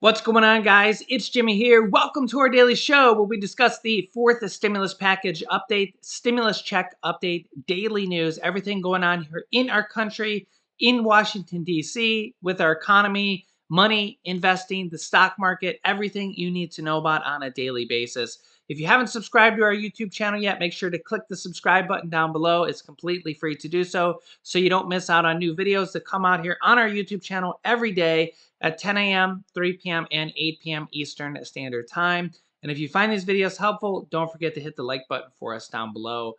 What's going on, guys? It's Jimmy here. Welcome to our daily show where we discuss the fourth stimulus package update, stimulus check update, daily news, everything going on here in our country, in Washington, D.C., with our economy, money, investing, the stock market, everything you need to know about on a daily basis. If you haven't subscribed to our YouTube channel yet, make sure to click the subscribe button down below. It's completely free to do so you don't miss out on new videos that come out here on our YouTube channel every day at 10 a.m., 3 p.m., and 8 p.m. Eastern Standard Time. And if you find these videos helpful, don't forget to hit the like button for us down below.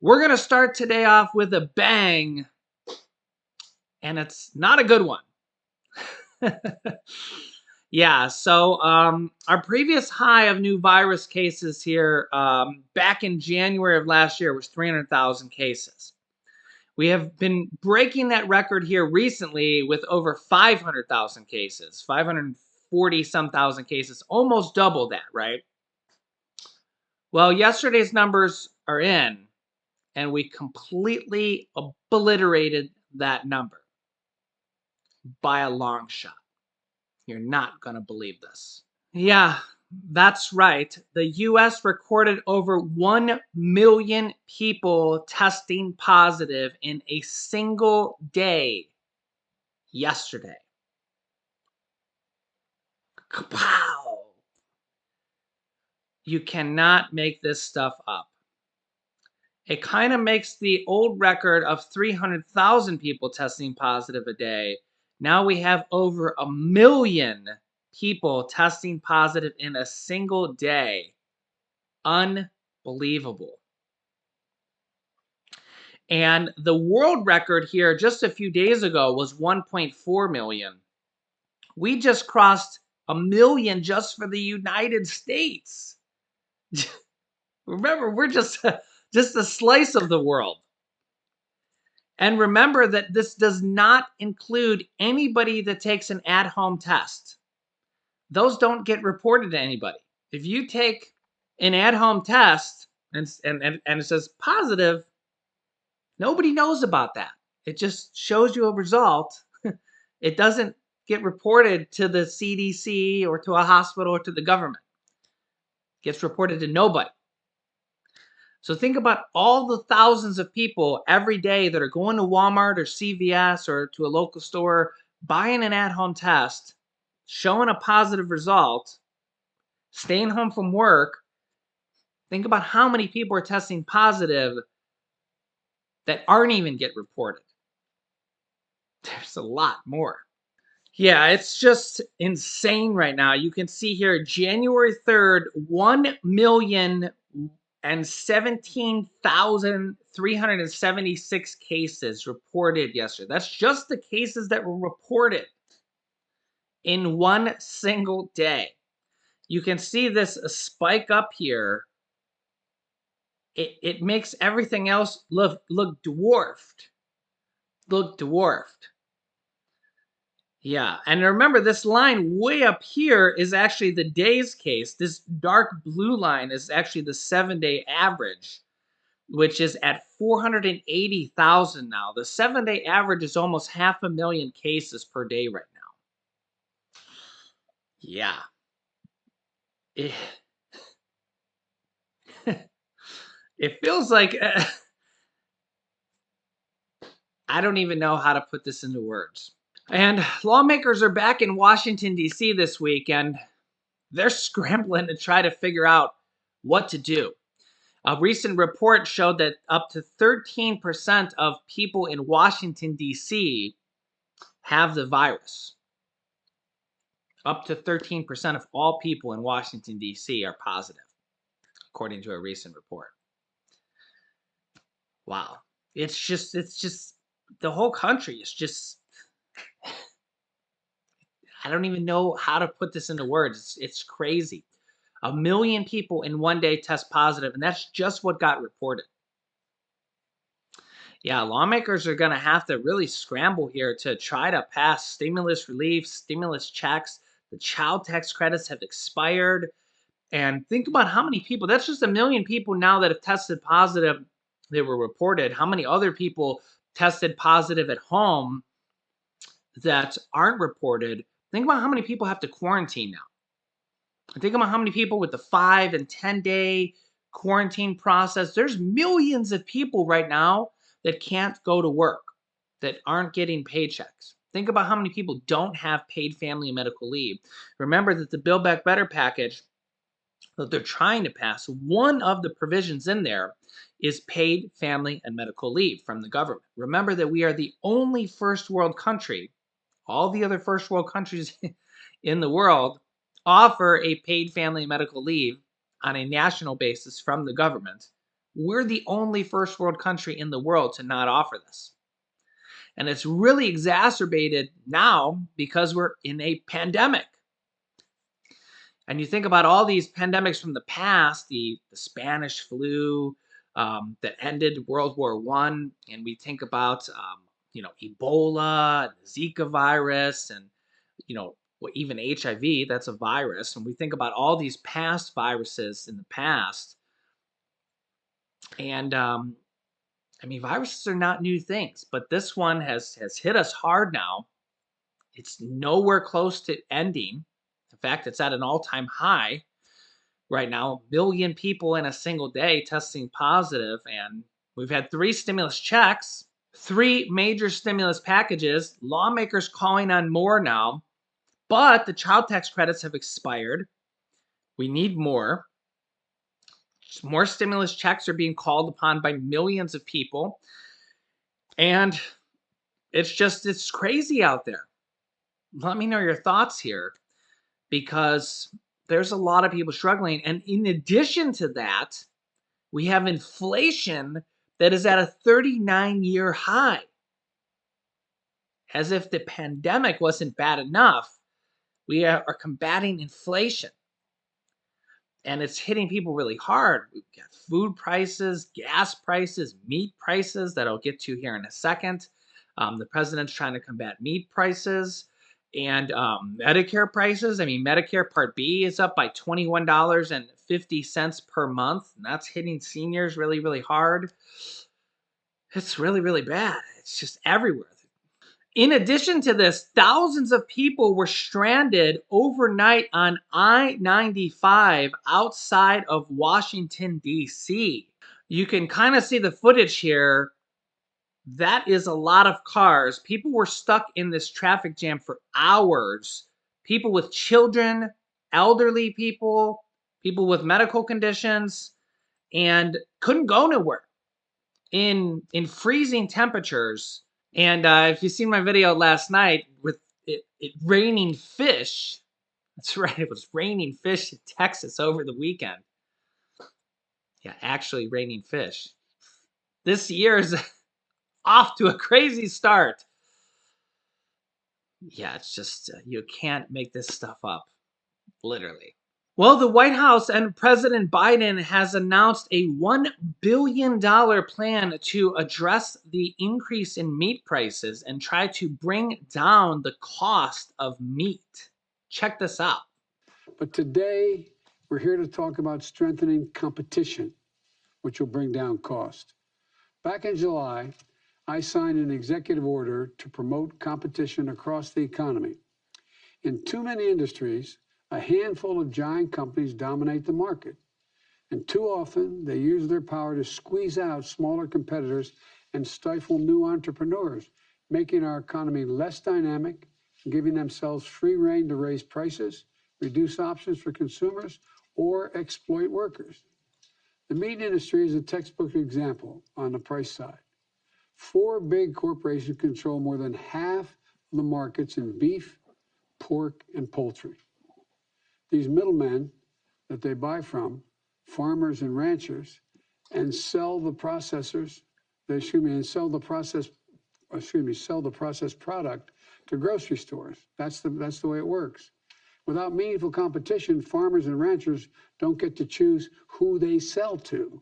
We're going to start today off with a bang, and it's not a good one. Yeah, so our previous high of new virus cases here back in January of last year was 300,000 cases. We have been breaking that record here recently with over 500,000 cases, 540-some thousand cases, almost double that, right? Well, yesterday's numbers are in, and we completely obliterated that number by a long shot. You're not going to believe this. Yeah, that's right. The U.S. recorded over 1 million people testing positive in a single day yesterday. Kapow! You cannot make this stuff up. It kind of makes the old record of 300,000 people testing positive a day. Now we have over 1 million people testing positive in a single day. Unbelievable. And the world record here just a few days ago was 1.4 million. We just crossed 1 million just for the United States. Remember, we're just a slice of the world. And remember that this does not include anybody that takes an at-home test. Those don't get reported to anybody. If you take an at-home test and it says positive, nobody knows about that. It just shows you a result. It doesn't get reported to the CDC or to a hospital or to the government. It gets reported to nobody. So think about all the thousands of people every day that are going to Walmart or CVS or to a local store, buying an at-home test, showing a positive result, staying home from work. Think about how many people are testing positive that aren't even get reported. There's a lot more. Yeah, it's just insane right now. You can see here, January 3rd, 1,017,376 cases reported yesterday. That's just the cases that were reported in one single day. You can see this spike up here. It makes everything else look dwarfed. Look dwarfed. Yeah, and remember this line way up here is actually the day's case. This dark blue line is actually the 7-day average, which is at 480,000 now. The 7-day average is almost 500,000 cases per day right now. Yeah. It feels like I don't even know how to put this into words. And lawmakers are back in Washington, D.C. this week, and they're scrambling to try to figure out what to do. A recent report showed that up to 13% of people in Washington, D.C. have the virus. Up to 13% of all people in Washington, D.C. are positive, according to a recent report. Wow. It's just the whole country is just, I don't even know how to put this into words. It's crazy. 1 million people in one day test positive, and that's just what got reported. Yeah, lawmakers are going to have to really scramble here to try to pass stimulus relief, stimulus checks. The child tax credits have expired. And think about how many people, that's just 1 million people now that have tested positive that were reported. How many other people tested positive at home that aren't reported, Think about how many people have to quarantine now. Think about how many people with the 5 and 10-day quarantine process. There's millions of people right now that can't go to work, that aren't getting paychecks. Think about how many people don't have paid family and medical leave. Remember that the Build Back Better package that they're trying to pass, one of the provisions in there is paid family and medical leave from the government. Remember that we are the only first world country. All the other first world countries in the world offer a paid family and medical leave on a national basis from the government. We're the only first world country in the world to not offer this. And it's really exacerbated now because we're in a pandemic. And you think about all these pandemics from the past, the Spanish flu that ended World War I, and we think about Ebola, Zika virus, and even HIV. That's a virus. And we think about all these past viruses in the past, and viruses are not new things, but this one has hit us hard now. It's nowhere close to ending. In fact, it's at an all-time high right now. 1 million people in a single day testing positive, and we've had 3 stimulus checks, 3 major stimulus packages, lawmakers calling on more now, but the child tax credits have expired. We need more. More stimulus checks are being called upon by millions of people, and it's crazy out there. Let me know your thoughts here, because there's a lot of people struggling. And in addition to that, we have inflation that is at a 39-year high. As if the pandemic wasn't bad enough, we are combating inflation. And it's hitting people really hard. We've got food prices, gas prices, meat prices that I'll get to here in a second. The president's trying to combat meat prices. And Medicare prices. Medicare Part B is up by $21.50 per month. And that's hitting seniors really, really hard. It's really, really bad. It's just everywhere. In addition to this, thousands of people were stranded overnight on I-95 outside of Washington, D.C. You can kind of see the footage here. That is a lot of cars. People were stuck in this traffic jam for hours. People with children, elderly people, people with medical conditions, and couldn't go nowhere in freezing temperatures. And if you've seen my video last night with it raining fish, that's right, it was raining fish in Texas over the weekend. Yeah, actually raining fish. This year is off to a crazy start. Yeah, it's just, you can't make this stuff up, literally. Well, the White House and President Biden has announced a $1 billion plan to address the increase in meat prices and try to bring down the cost of meat. Check this out. But today, we're here to talk about strengthening competition, which will bring down cost. Back in July, I signed an executive order to promote competition across the economy. In too many industries, a handful of giant companies dominate the market. And too often, they use their power to squeeze out smaller competitors and stifle new entrepreneurs, making our economy less dynamic and giving themselves free rein to raise prices, reduce options for consumers, or exploit workers. The meat industry is a textbook example on the price side. 4 big corporations control more than half of the markets in beef, pork, and poultry. These middlemen that they buy from, farmers and ranchers, and sell the processors, sell the processed product to grocery stores. That's the way it works. Without meaningful competition, farmers and ranchers don't get to choose who they sell to.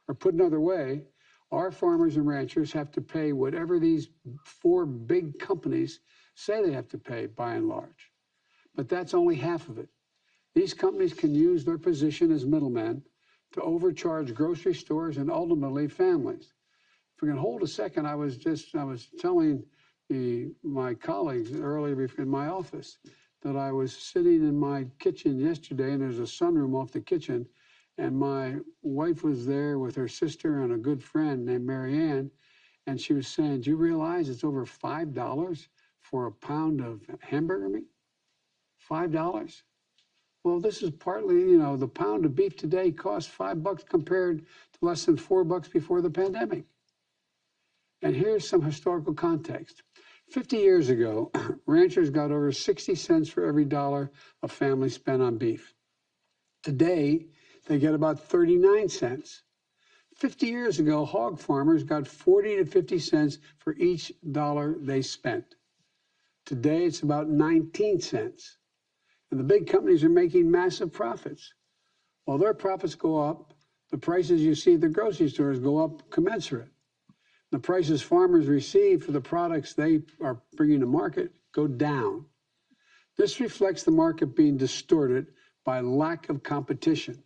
Or put another way, our farmers and ranchers have to pay whatever these 4 big companies say they have to pay, by and large. But that's only half of it. These companies can use their position as middlemen to overcharge grocery stores and ultimately families. If we can hold a second, I was telling my colleagues earlier in my office that I was sitting in my kitchen yesterday, and there's a sunroom off the kitchen, and my wife was there with her sister and a good friend named Marianne, and she was saying, "Do you realize it's over $5 for a pound of hamburger meat? $5?" Well, this is partly, the pound of beef today costs $5 compared to less than $4 before the pandemic. And here's some historical context. 50 years ago, ranchers got over 60 cents for every dollar a family spent on beef. Today, they get about 39 cents. 50 years ago, hog farmers got 40 to 50 cents for each dollar they spent. Today, it's about 19 cents. And the big companies are making massive profits. While their profits go up, the prices you see at the grocery stores go up commensurate. The prices farmers receive for the products they are bringing to market go down. This reflects the market being distorted by lack of competition.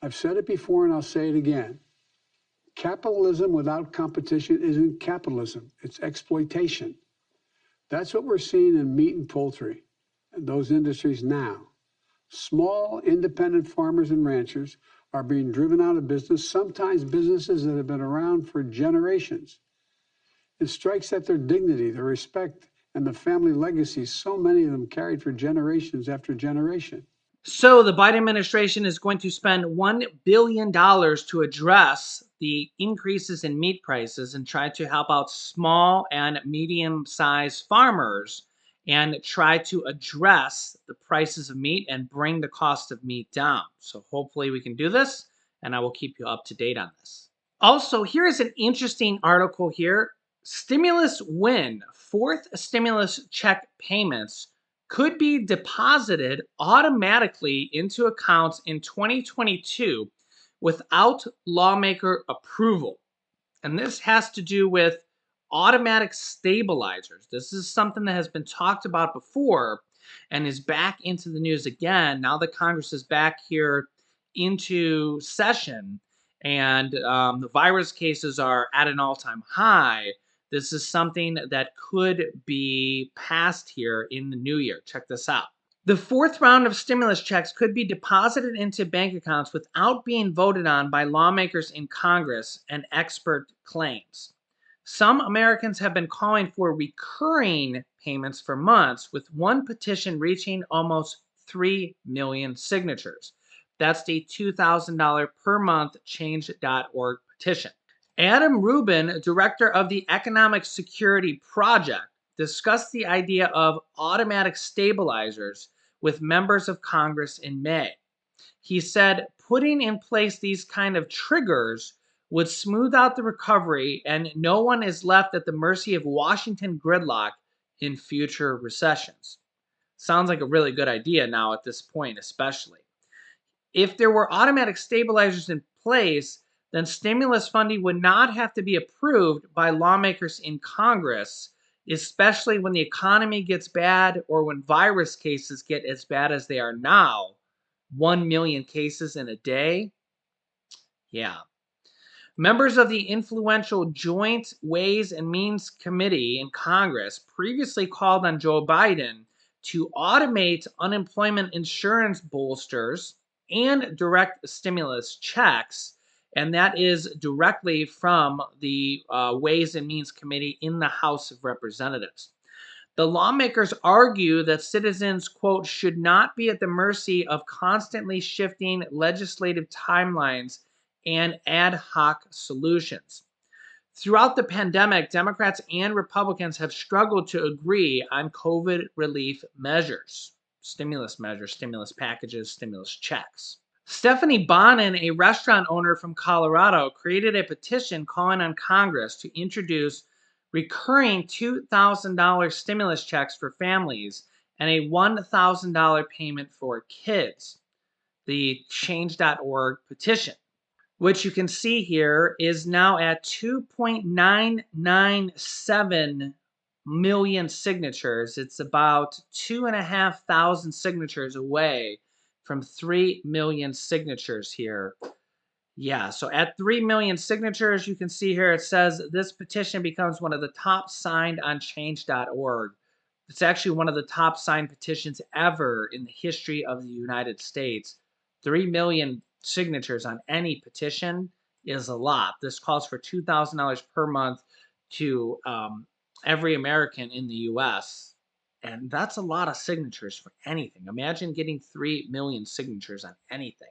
I've said it before and I'll say it again. Capitalism without competition isn't capitalism, it's exploitation. That's what we're seeing in meat and poultry, and those industries now. Small independent farmers and ranchers are being driven out of business, sometimes businesses that have been around for generations. It strikes at their dignity, their respect, and the family legacies so many of them carried for generations after generation. So the Biden administration is going to spend $1 billion to address the increases in meat prices and try to help out small and medium-sized farmers and try to address the prices of meat and bring the cost of meat down. So hopefully we can do this, and I will keep you up to date on this. Also, here is an interesting article here. Stimulus win. Fourth stimulus check payments could be deposited automatically into accounts in 2022 without lawmaker approval. And this has to do with automatic stabilizers. This is something that has been talked about before and is back into the news again. Now that Congress is back here into session and the virus cases are at an all-time high, this is something that could be passed here in the new year. Check this out. The fourth round of stimulus checks could be deposited into bank accounts without being voted on by lawmakers in Congress, an expert claims. Some Americans have been calling for recurring payments for months, with one petition reaching almost 3 million signatures. That's the $2,000 per month change.org petition. Adam Rubin, director of the Economic Security Project, discussed the idea of automatic stabilizers with members of Congress in May. He said putting in place these kind of triggers would smooth out the recovery and no one is left at the mercy of Washington gridlock in future recessions. Sounds like a really good idea now at this point, especially. If there were automatic stabilizers in place, then stimulus funding would not have to be approved by lawmakers in Congress, especially when the economy gets bad or when virus cases get as bad as they are now. 1 million cases in a day. Yeah. Members of the influential Joint Ways and Means Committee in Congress previously called on Joe Biden to automate unemployment insurance bolsters and direct stimulus checks, and that is directly from the Ways and Means Committee in the House of Representatives. The lawmakers argue that citizens, quote, should not be at the mercy of constantly shifting legislative timelines and ad hoc solutions. Throughout the pandemic, Democrats and Republicans have struggled to agree on COVID relief measures, stimulus packages, stimulus checks. Stephanie Bonin, a restaurant owner from Colorado, created a petition calling on Congress to introduce recurring $2,000 stimulus checks for families and a $1,000 payment for kids. The change.org petition, which you can see here, is now at 2.997 million signatures. It's about 2,500 signatures away from 3 million signatures here. Yeah, so at 3 million signatures, you can see here it says this petition becomes one of the top signed on change.org. It's actually one of the top signed petitions ever in the history of the United States. 3 million signatures on any petition is a lot. This calls for $2,000 per month to every American in the US. And that's a lot of signatures for anything. Imagine getting 3 million signatures on anything.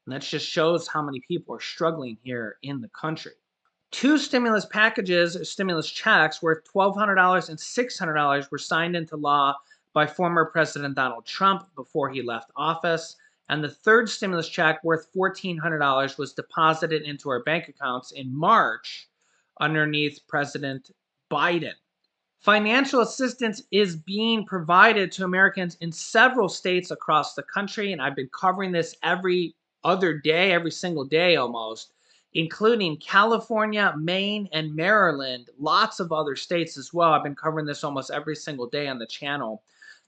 And that just shows how many people are struggling here in the country. Two stimulus packages, or stimulus checks, worth $1,200 and $600 were signed into law by former President Donald Trump before he left office. And the third stimulus check, worth $1,400, was deposited into our bank accounts in March underneath President Biden. Financial assistance is being provided to Americans in several states across the country, and I've been covering this every other day, every single day almost, including California, Maine, and Maryland, lots of other states as well. I've been covering this almost every single day on the channel.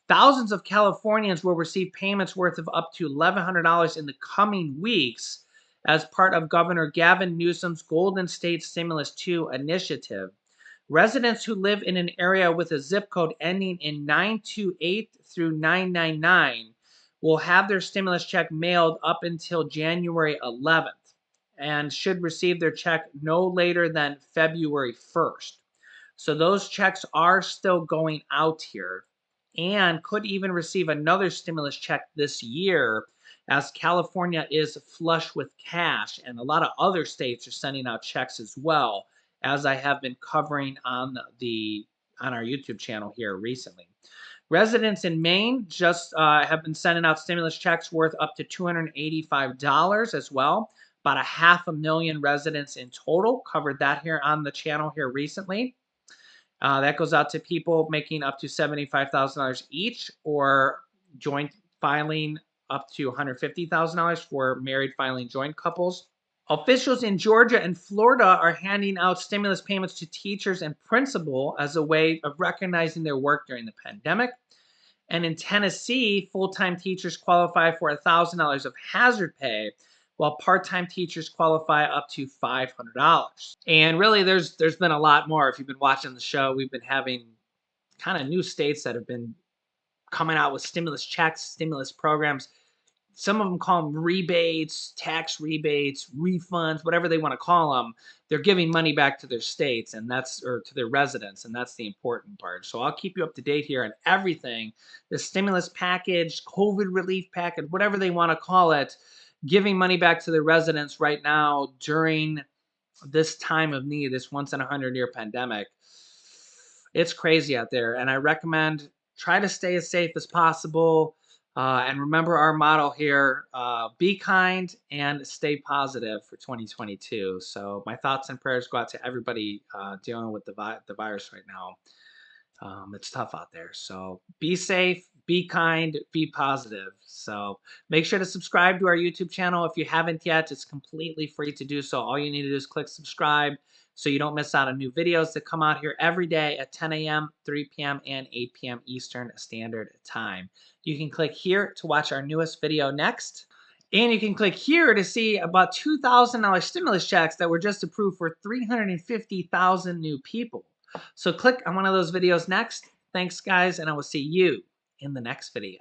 Thousands of Californians will receive payments worth of up to $1,100 in the coming weeks as part of Governor Gavin Newsom's Golden State Stimulus 2 initiative. Residents who live in an area with a zip code ending in 928 through 999 will have their stimulus check mailed up until January 11th and should receive their check no later than February 1st. So those checks are still going out here and could even receive another stimulus check this year, as California is flush with cash and a lot of other states are sending out checks as well, as I have been covering on our YouTube channel here recently. Residents in Maine just have been sending out stimulus checks worth up to $285 as well. About 500,000 residents in total. Covered that here on the channel here recently. That goes out to people making up to $75,000 each, or joint filing up to $150,000 for married filing joint couples. Officials in Georgia and Florida are handing out stimulus payments to teachers and principals as a way of recognizing their work during the pandemic. And in Tennessee, full-time teachers qualify for $1,000 of hazard pay, while part-time teachers qualify up to $500. And really, there's been a lot more. If you've been watching the show, we've been having kind of new states that have been coming out with stimulus checks, stimulus programs. Some of them call them rebates, tax rebates, refunds, whatever they want to call them. They're giving money back to their states, and or to their residents, and that's the important part. So I'll keep you up to date here on everything. The stimulus package, COVID relief package, whatever they want to call it, giving money back to the residents right now during this time of need, this once in a 100-year pandemic. It's crazy out there, and I recommend try to stay as safe as possible. And remember our motto here, be kind and stay positive for 2022. So my thoughts and prayers go out to everybody dealing with the virus right now. It's tough out there. So be safe, be kind, be positive. So make sure to subscribe to our YouTube channel if you haven't yet. It's completely free to do so. All you need to do is click subscribe so you don't miss out on new videos that come out here every day at 10 a.m., 3 p.m., and 8 p.m. Eastern Standard Time. You can click here to watch our newest video next. And you can click here to see about $2,000 stimulus checks that were just approved for 350,000 new people. So click on one of those videos next. Thanks, guys, and I will see you in the next video.